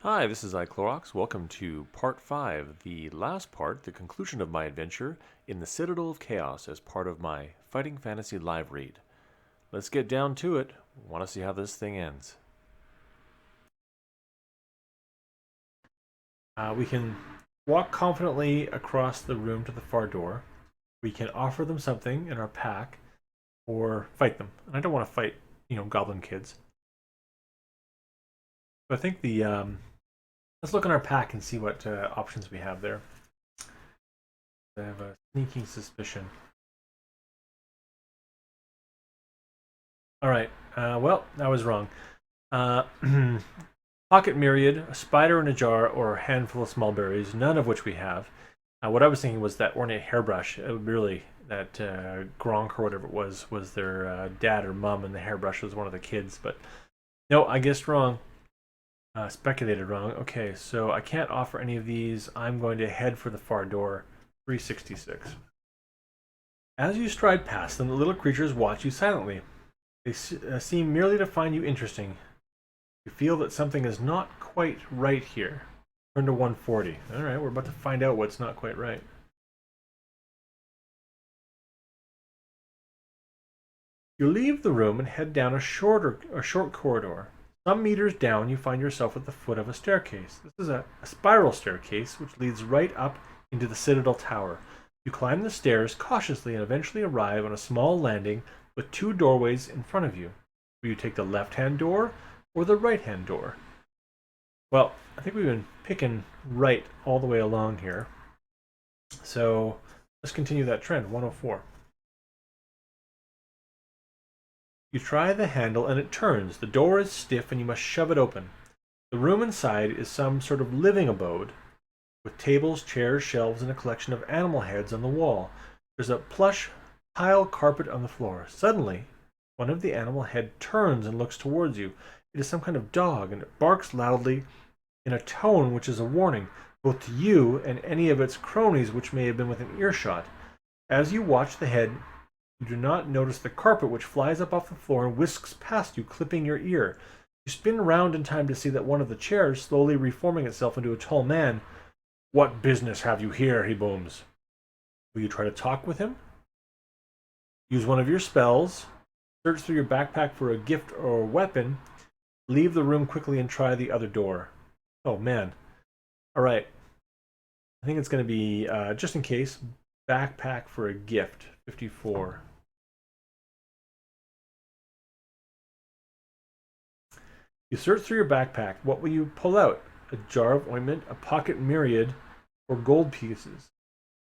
Hi, this is iClorox. Welcome to Part 5, the last part, the conclusion of my adventure in the Citadel of Chaos as part of my Fighting Fantasy live read. Let's get down to it. Want to see how this thing ends. We can walk confidently across the room to the far door. We can offer them something in our pack or fight them. And I don't want to fight, goblin kids. But I think let's look in our pack and see what options we have there. I have a sneaking suspicion. All right. Well, I was wrong. Uh, Pocket myriad, a spider in a jar, or a handful of small berries, none of which we have. What I was thinking was that ornate hairbrush. Really, that Gronk or whatever it was their dad or mom, and the hairbrush was one of the kids. But no, I guessed wrong. Speculated wrong. Okay, so I can't offer any of these. I'm going to head for the far door. 366. As you stride past them, the little creatures watch you silently. They seem merely to find you interesting. You feel that something is not quite right here. Turn to 140. All right, we're about to find out what's not quite right. You leave the room and head down a short corridor. Some meters down, you find yourself at the foot of a staircase. This is a spiral staircase which leads right up into the Citadel Tower. You climb the stairs cautiously and eventually arrive on a small landing with two doorways in front of you. Will you take the left-hand door or the right-hand door? Well, I think we've been picking right all the way along here. So let's continue that trend. 104. You try the handle and it turns. The door is stiff and you must shove it open. The room inside is some sort of living abode with tables, chairs, shelves, and a collection of animal heads on the wall. There's a plush tile carpet on the floor. Suddenly, one of the animal head turns and looks towards you. It is some kind of dog and it barks loudly in a tone which is a warning, both to you and any of its cronies which may have been within earshot. As you watch the head, you do not notice the carpet which flies up off the floor and whisks past you, clipping your ear. You spin around in time to see that one of the chairs, slowly reforming itself into a tall man. What business have you here? He booms. Will you try to talk with him? Use one of your spells. Search through your backpack for a gift or a weapon. Leave the room quickly and try the other door. Oh, man. All right. I think it's going to be, just in case, backpack for a gift. 54. You search through your backpack. What will you pull out? A jar of ointment, a pocket myriad, or gold pieces?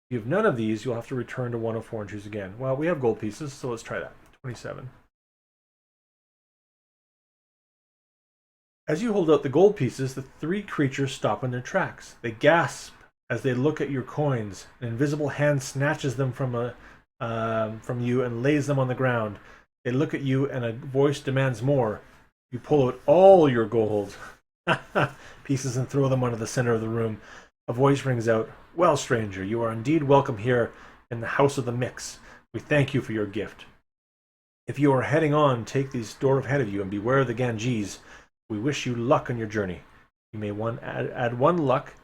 If you have none of these, you'll have to return to 104 and choose again. Well, we have gold pieces, so let's try that. 27. As you hold out the gold pieces, the three creatures stop in their tracks. They gasp as they look at your coins. An invisible hand snatches them from you and lays them on the ground. They look at you, and a voice demands more. You pull out all your gold pieces and throw them onto the center of the room. A voice rings out, "Well, stranger, you are indeed welcome here in the House of the Mix. We thank you for your gift. If you are heading on, take this door ahead of you and beware of the Ganges. We wish you luck on your journey. You may add one luck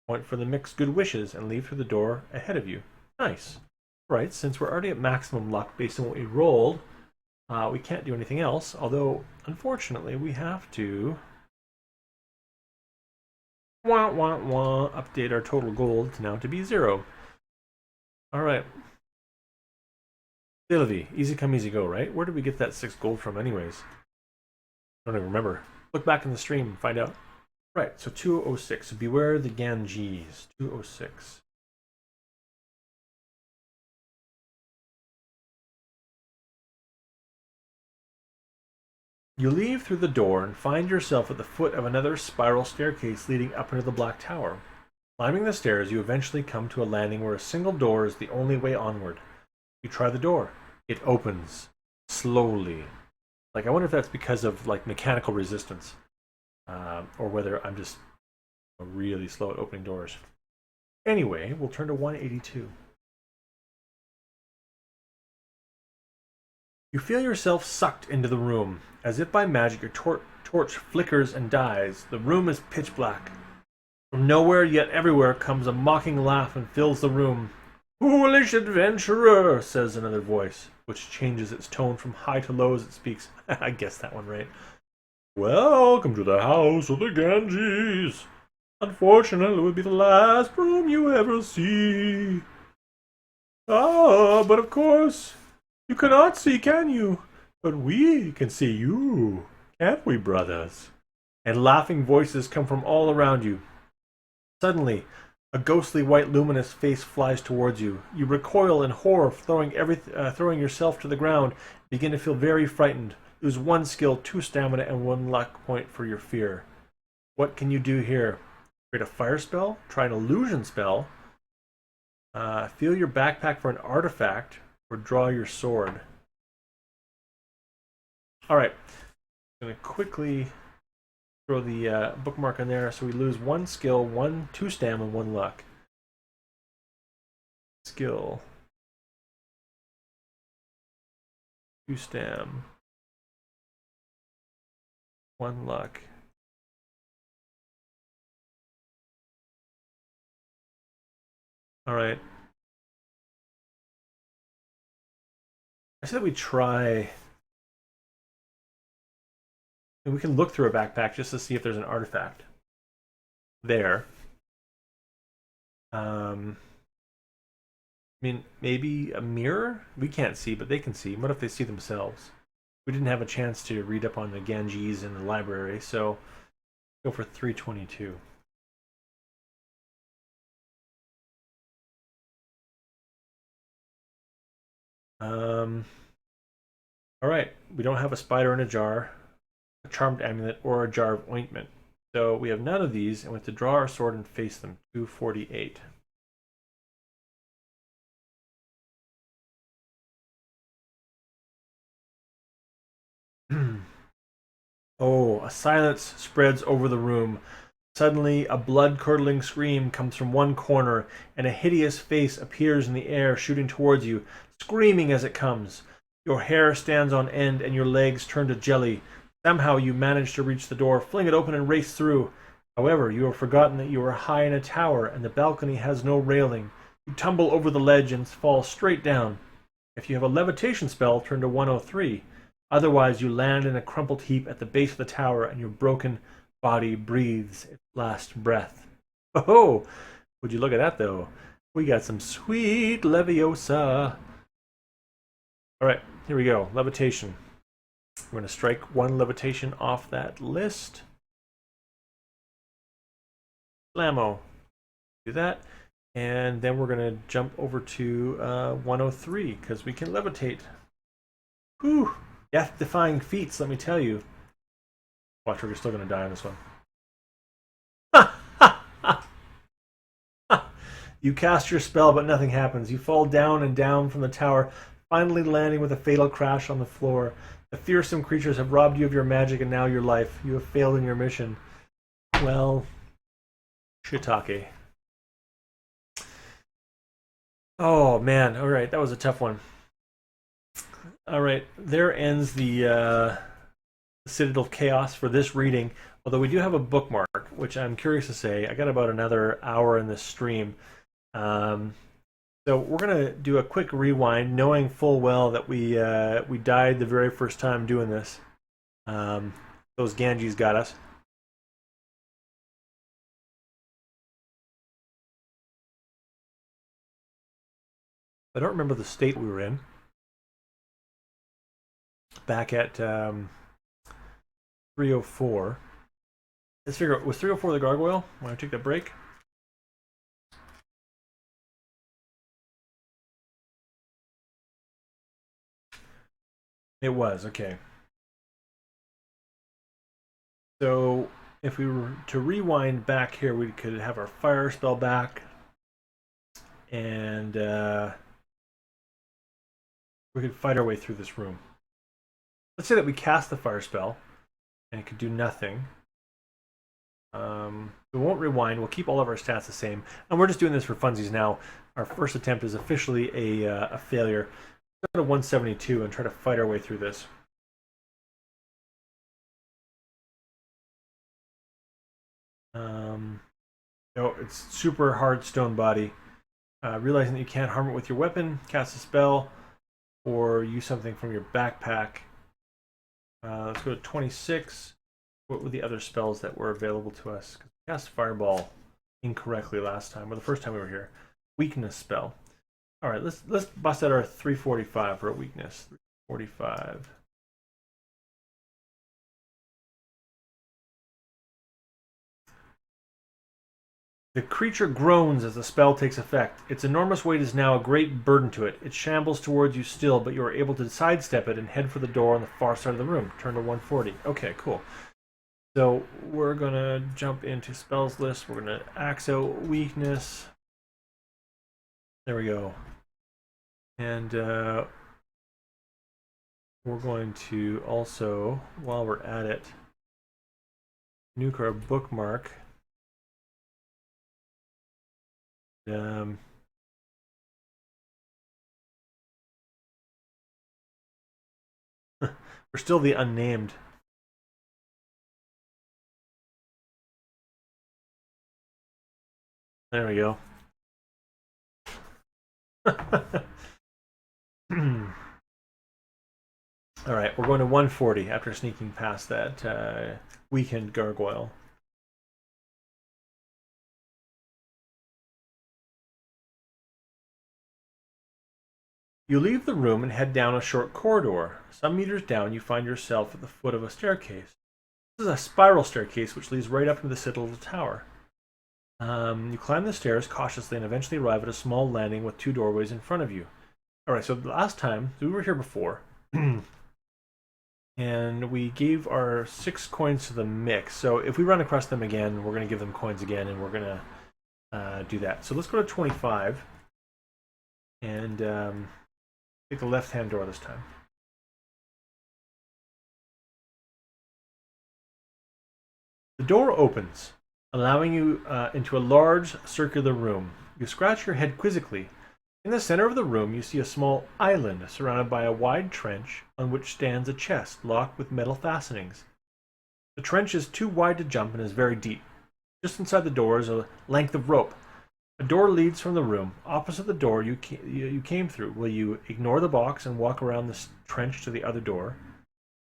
point for the Mix good wishes and leave through the door ahead of you." Nice. Right, since we're already at maximum luck based on what we rolled, we can't do anything else, although, unfortunately, we have to update our total gold to now to be 0. Alright. Sylvie, easy come, easy go, right? Where did we get that 6 gold from anyways? I don't even remember. Look back in the stream and find out. Right, so 206. So beware the Ganges. 206. You leave through the door and find yourself at the foot of another spiral staircase leading up into the Black Tower. Climbing the stairs, you eventually come to a landing where a single door is the only way onward. You try the door. It opens. Slowly. Like, I wonder if that's because of, like, mechanical resistance. Or whether I'm just really slow at opening doors. Anyway, we'll turn to 182. You feel yourself sucked into the room. As if by magic, you're torch flickers and dies. The room is pitch black. From nowhere yet everywhere comes a mocking laugh and fills the room. "Foolish adventurer," says another voice, which changes its tone from high to low as it speaks. I guessed that one right. "Welcome to the house of the Ganges. Unfortunately, it will be the last room you ever see. Ah, but of course, you cannot see, can you? But we can see you, can't we, brothers?" And laughing voices come from all around you. Suddenly, a ghostly white luminous face flies towards you. You recoil in horror, throwing yourself to the ground, begin to feel very frightened. Lose 1 skill, 2 stamina, and 1 luck point for your fear. What can you do here? Create a fire spell? Try an illusion spell? Feel your backpack for an artifact? Or draw your sword? Alright. I'm going to quickly throw the bookmark in there so we lose 1 skill, 2 stamina, and 1 luck. Skill. 2 stam. 1 luck. Alright. I said we try. And we can look through a backpack just to see if there's an artifact there. I mean, maybe a mirror? We can't see, but they can see. What if they see themselves? We didn't have a chance to read up on the Ganges in the library, so go for 322. Alright, we don't have a spider in a jar, a charmed amulet, or a jar of ointment. So we have none of these, and we have to draw our sword and face them. 248. Oh, a silence spreads over the room. Suddenly, a blood-curdling scream comes from one corner, and a hideous face appears in the air, shooting towards you, screaming as it comes. Your hair stands on end, and your legs turn to jelly. Somehow you manage to reach the door, fling it open, and race through. However, you have forgotten that you are high in a tower, and the balcony has no railing. You tumble over the ledge and fall straight down. If you have a levitation spell, turn to 103. Otherwise, you land in a crumpled heap at the base of the tower, and your broken body breathes its last breath. Oh, would you look at that, though? We got some sweet Leviosa. All right, here we go. Levitation. We're going to strike 1 levitation off that list. Blammo. Do that. And then we're going to jump over to 103 because we can levitate. Whew. Death-defying feats, let me tell you. Watch, we're still going to die on this one. You cast your spell, but nothing happens. You fall down and down from the tower, finally landing with a fatal crash on the floor. The fearsome creatures have robbed you of your magic and now your life. You have failed in your mission. Well, shiitake. Oh, man. All right, that was a tough one. All right, there ends the Citadel of Chaos for this reading. Although we do have a bookmark, which I'm curious to say. I got about another hour in this stream. So we're gonna do a quick rewind, knowing full well that we died the very first time doing this. Those Ganges got us. I don't remember the state we were in. Back at 304. Let's figure out, was 304 the gargoyle? Want to take that break? It was, okay. So if we were to rewind back here, we could have our fire spell back. And we could fight our way through this room. Let's say that we cast the fire spell, and it could do nothing. We won't rewind. We'll keep all of our stats the same. And we're just doing this for funsies now. Our first attempt is officially a failure. Let's go to 172 and try to fight our way through this. No, it's super hard stone body. Realizing that you can't harm it with your weapon, cast a spell, or use something from your backpack. Let's go to 26. What were the other spells that were available to us? We cast Fireball incorrectly last time, or the first time we were here. Weakness spell. All right, let's bust out our 345 for a weakness. 345. The creature groans as the spell takes effect. Its enormous weight is now a great burden to it. It shambles towards you still, but you are able to sidestep it and head for the door on the far side of the room. Turn to 140. Okay, cool. So we're going to jump into spells list. We're going to axe out weakness. There we go. And we're going to also, while we're at it, nuke our bookmark. We're still the unnamed. There we go. All right, we're going to 140 after sneaking past that weakened gargoyle. You leave the room and head down a short corridor. Some meters down, you find yourself at the foot of a staircase. This is a spiral staircase which leads right up into the Citadel of the Tower. You climb the stairs cautiously and eventually arrive at a small landing with two doorways in front of you. Alright, so the last time, we were here before, and we gave our 6 coins to the mix. So if we run across them again, we're going to give them coins again, and we're going to do that. So let's go to 25, and take the left-hand door this time. The door opens, allowing you into a large circular room. You scratch your head quizzically. In the center of the room, you see a small island surrounded by a wide trench on which stands a chest locked with metal fastenings. The trench is too wide to jump and is very deep. Just inside the door is a length of rope. A door leads from the room. Opposite the door you came through. Will you ignore the box and walk around the trench to the other door?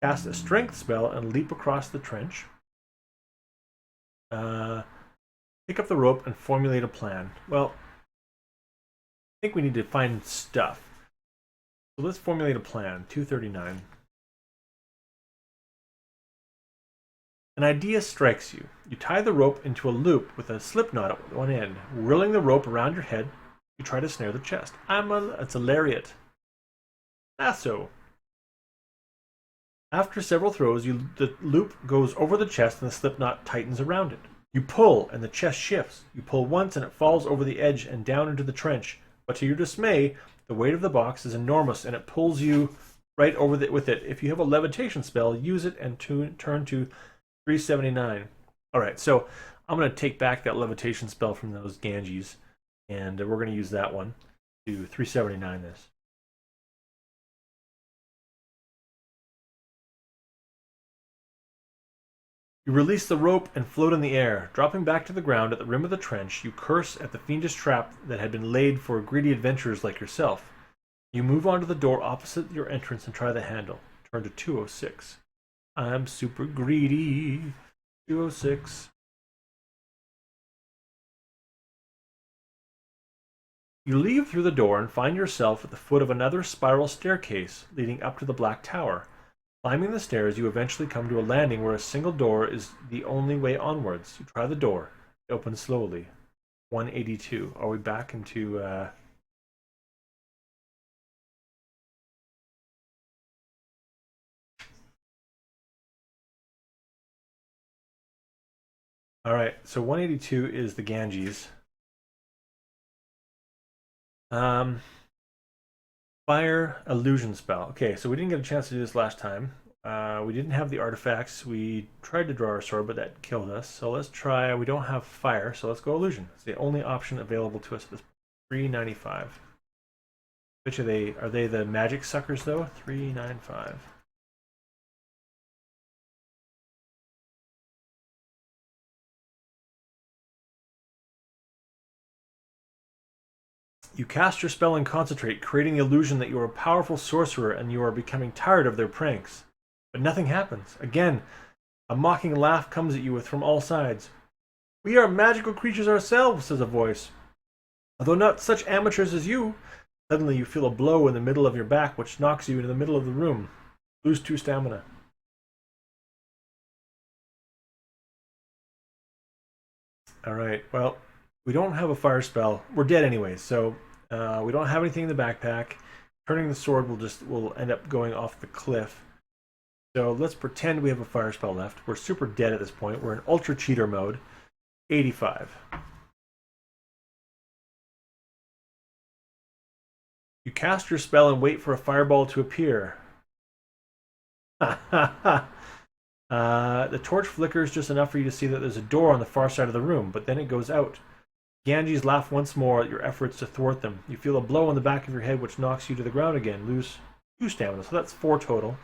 Cast a strength spell and leap across the trench. Pick up the rope and formulate a plan. Well, I think we need to find stuff. So let's formulate a plan. 239. An idea strikes you. You tie the rope into a loop with a slip knot at one end. Whirling the rope around your head, you try to snare the chest. It's a lariat. Lasso. After several throws, the loop goes over the chest and the slip knot tightens around it. You pull and the chest shifts. You pull once and it falls over the edge and down into the trench. But to your dismay, the weight of the box is enormous and it pulls you right over with it. If you have a levitation spell, use it and turn to 379. Alright, so I'm going to take back that levitation spell from those Ganges, and we're going to use that one to 379 this. You release the rope and float in the air. Dropping back to the ground at the rim of the trench, you curse at the fiendish trap that had been laid for greedy adventurers like yourself. You move on to the door opposite your entrance and try the handle. Turn to 206. I'm super greedy. 206. You leave through the door and find yourself at the foot of another spiral staircase leading up to the Black Tower. Climbing the stairs, you eventually come to a landing where a single door is the only way onwards. You try the door. It opens slowly. 182. Are we back into... Alright, so 182 is the Ganges. Fire illusion spell. Okay, so we didn't get a chance to do this last time. We didn't have the artifacts. We tried to draw our sword, but that killed us. So let's try. We don't have fire, so let's go illusion. It's the only option available to us at this 395. Which are they? Are they the magic suckers though? 395. You cast your spell and concentrate, creating the illusion that you are a powerful sorcerer and you are becoming tired of their pranks. But nothing happens. Again, a mocking laugh comes at you from all sides. We are magical creatures ourselves, says a voice. Although not such amateurs as you. Suddenly you feel a blow in the middle of your back, which knocks you into the middle of the room. Lose 2 stamina. Alright, well, we don't have a fire spell. We're dead anyway, so we don't have anything in the backpack. Turning the sword will end up going off the cliff. So let's pretend we have a fire spell left. We're super dead at this point. We're in ultra cheater mode. 85. You cast your spell and wait for a fireball to appear. The torch flickers just enough for you to see that there's a door on the far side of the room, but then it goes out. Ganges laugh once more at your efforts to thwart them. You feel a blow on the back of your head which knocks you to the ground again. Lose 2 stamina, so that's 4 total.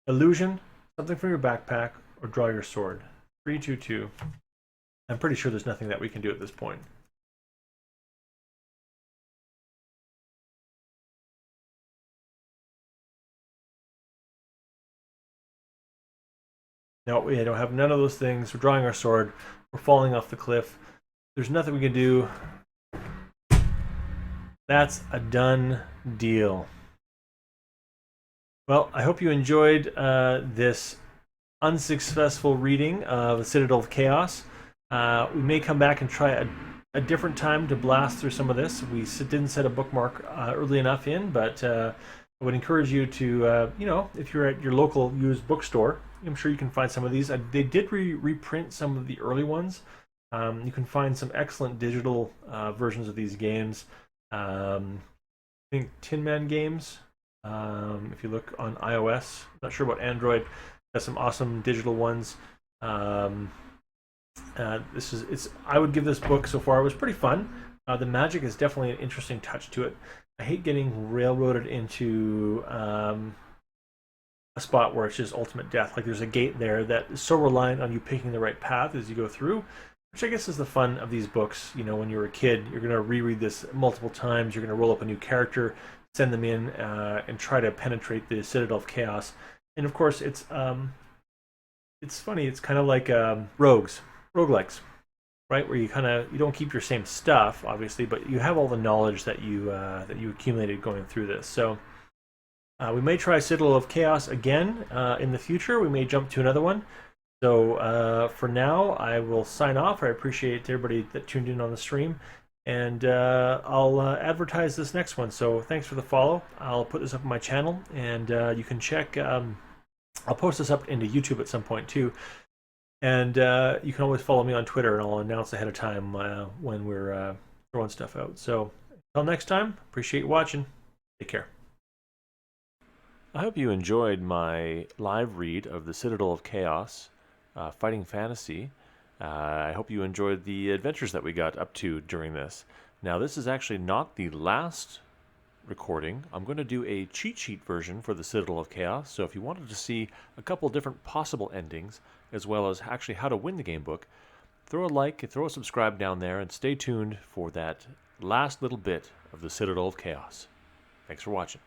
Illusion, something from your backpack, or draw your sword. 3, 2, 2. I'm pretty sure there's nothing that we can do at this point. No, we don't have none of those things. We're drawing our sword. We're falling off the cliff. There's nothing we can do. That's a done deal. Well, I hope you enjoyed this unsuccessful reading of the Citadel of Chaos. We may come back and try a different time to blast through some of this. We didn't set a bookmark early enough in, but I would encourage you to, if you're at your local used bookstore, I'm sure you can find some of these. They did reprint some of the early ones. You can find some excellent digital versions of these games. I think Tin Man Games, if you look on iOS, not sure about Android, has some awesome digital ones. I would give this book so far, it was pretty fun. The magic is definitely an interesting touch to it. I hate getting railroaded into a spot where it's just ultimate death. Like there's a gate there that is so reliant on you picking the right path as you go through, which I guess is the fun of these books. You know, when you're a kid, you're going to reread this multiple times. You're going to roll up a new character, send them in, and try to penetrate the Citadel of Chaos. And of course, it's funny. It's kind of like roguelikes, right? Where you don't keep your same stuff, obviously, but you have all the knowledge that you accumulated going through this. So we may try Citadel of Chaos again in the future. We may jump to another one. So for now, I will sign off. I appreciate everybody that tuned in on the stream, and I'll advertise this next one. So thanks for the follow. I'll put this up on my channel, and you can check. I'll post this up into YouTube at some point too, and you can always follow me on Twitter, and I'll announce ahead of time when we're throwing stuff out. So until next time, appreciate you watching. Take care. I hope you enjoyed my live read of the Citadel of Chaos, Fighting Fantasy. I hope you enjoyed the adventures that we got up to during this. Now, this is actually not the last recording. I'm going to do a cheat sheet version for the Citadel of Chaos, so if you wanted to see a couple different possible endings, as well as actually how to win the game book, throw a like, throw a subscribe down there, and stay tuned for that last little bit of the Citadel of Chaos. Thanks for watching.